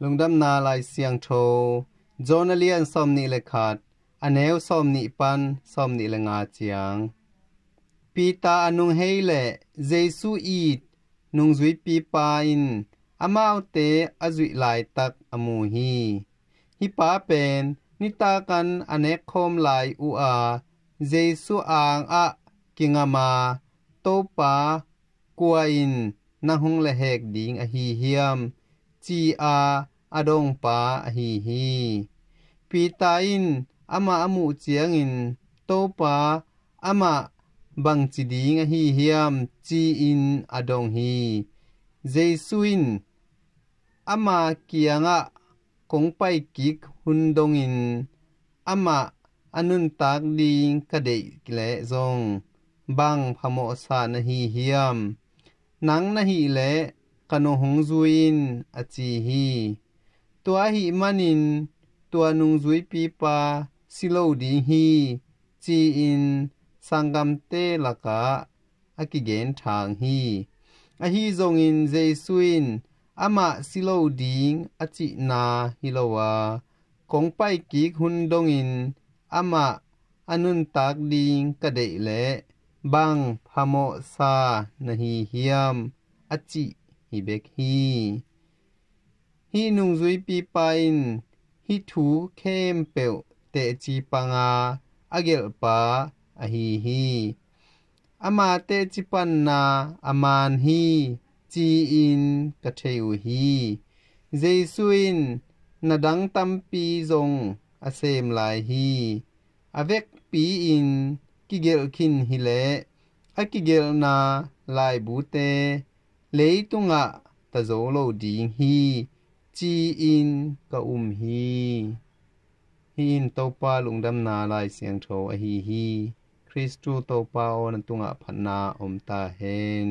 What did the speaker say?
lungdam na lai siang tho jonalian somni le khat aneu somni pan somni le nga chiang pita anung heile jesu it nung zui pi pa in amaute azui lai tak amu hi pa pen nita kan anek khom lai u a jesu ang a kingama to pa kuain na hung le hek ding a hi hiam chi a adong pa a hi pita in ama amu chiang in to pa ama bang chi ding a hi hiam chi in adong hi jesuin ama kianga kong pai kik hundong in ama anun tak ding kadei le zong bang phamo sa na hi hiam nang na hi le kano hong zuin achi hi tua hi manin tua nung zui pi pa silo ding hi chi in sangam te laka akigen thang hi a hi zong in jesuin ama silo ding achi na hilowa kong pai ki hun dong in ama anun tak ding kadei le bang phamo sa na hi hiam achi hi bek hi nung zui pi pain hi thu khem peu te chi panga agel pa a hi ama te chi pan na aman hi chi in ka theu hi jesuin nadang tampi zong asem lai hi avek pi in kigel khin hi le akigel na lai bu te leitunga ta zo lo ding hi chi in ka hi in topa lungdam na lai siang tho a hi Kristu topa on tunga phanna om ta hen